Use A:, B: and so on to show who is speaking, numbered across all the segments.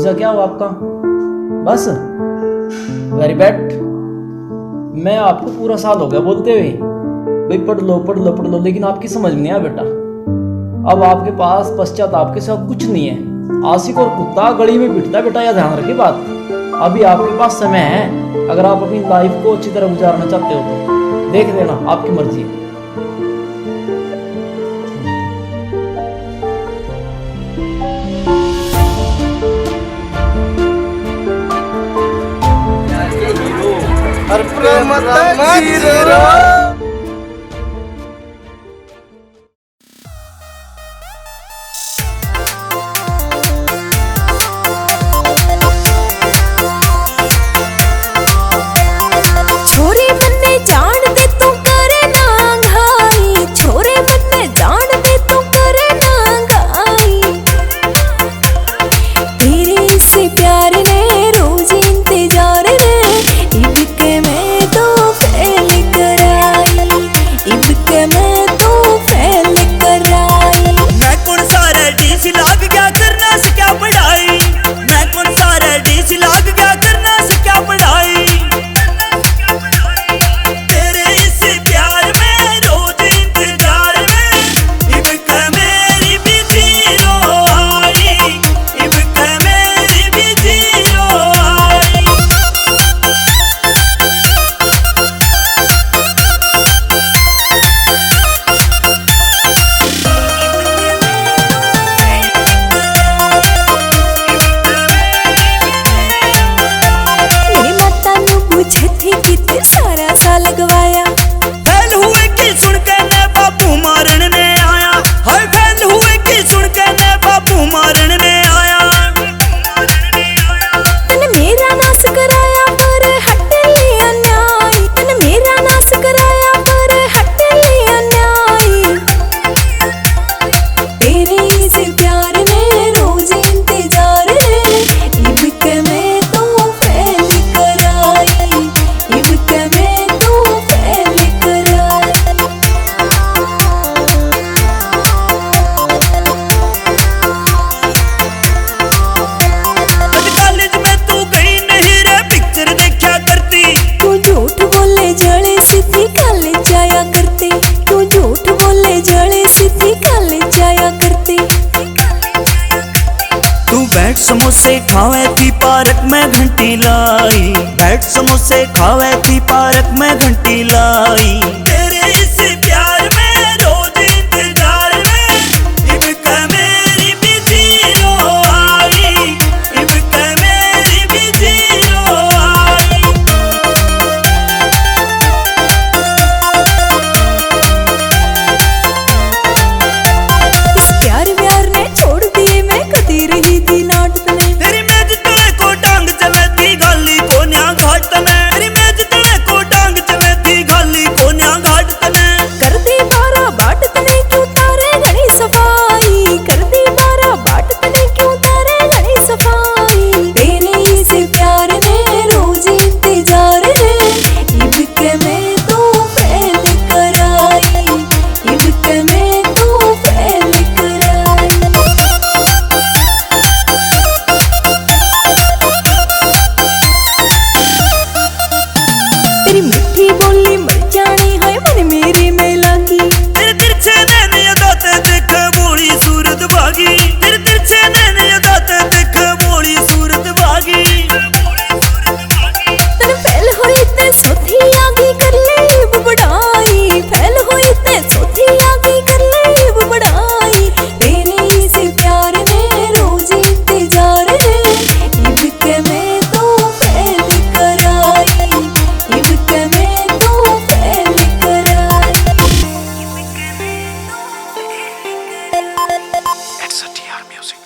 A: Visa क्या हुआ आपका? बस वेरी बैड। मैं आपको पूरा साल हो गया बोलते हुए भाई पढ़ लो पढ़ लो पढ़ लो, लेकिन आपकी समझ में नहीं आया बेटा। अब आपके पास पश्चाताप के सब कुछ नहीं है। आशिक और कुत्ता गली में पिटता है बेटा, यह ध्यान रखिए बात। अभी आपके पास समय है, अगर आप अपनी लाइफ को अच्छी तरह गुजारना चाहते हो तो देख लेना, आपकी मर्जी है।
B: समोसे खावे थी पार्क में घंटी लाई, बैठ समोसे खावे थी पार्क में घंटी लाई। तेरे इस प्यार में रोज इंतजार में इब्का मेरी भी जीरो आई, इब्का मेरी भी जीरो आई।
C: इस प्यार व्यार ने छोड़ दिए, मैं कती रही थी नाट
B: तेरी मेज तले को टांग चले थी गाली को न्या घाट तने, तेरी मेज तले को टांग चले थी गाली को न्या घाट तने।
C: कर दी बारा बाट तने क्यों तारे घनी सफाई, कर दी बारा बाट तने क्यों तारे घनी सफाई। तेरे इस प्यार ने रोज इंतजार है, इब्के में तू फैल कर आई, इब्के में तू फैल कर आई। तेरी मिठी बोली मर जानी है मन मेरी में लागी,
B: तेरे तिरछे नैने अदाते देख बोली सूरत भागी, तेरे तिरछे नैने अदाते देख बोली सूरत भागी।
C: तन फैल होई ते सोथी आगी कर ले बड़ाई, फैल होई ते सोथी आगी कर ले बड़ाई। तेरे इस प्यार ने रोज इंतजार है, इब्के में तू फैल कर आई, इब्के में तू फैल कर आई।
D: XTR Music.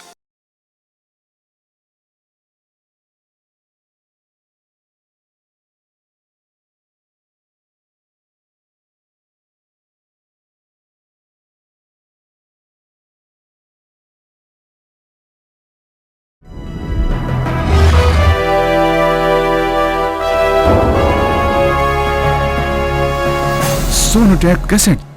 E: Sonotech Cassette.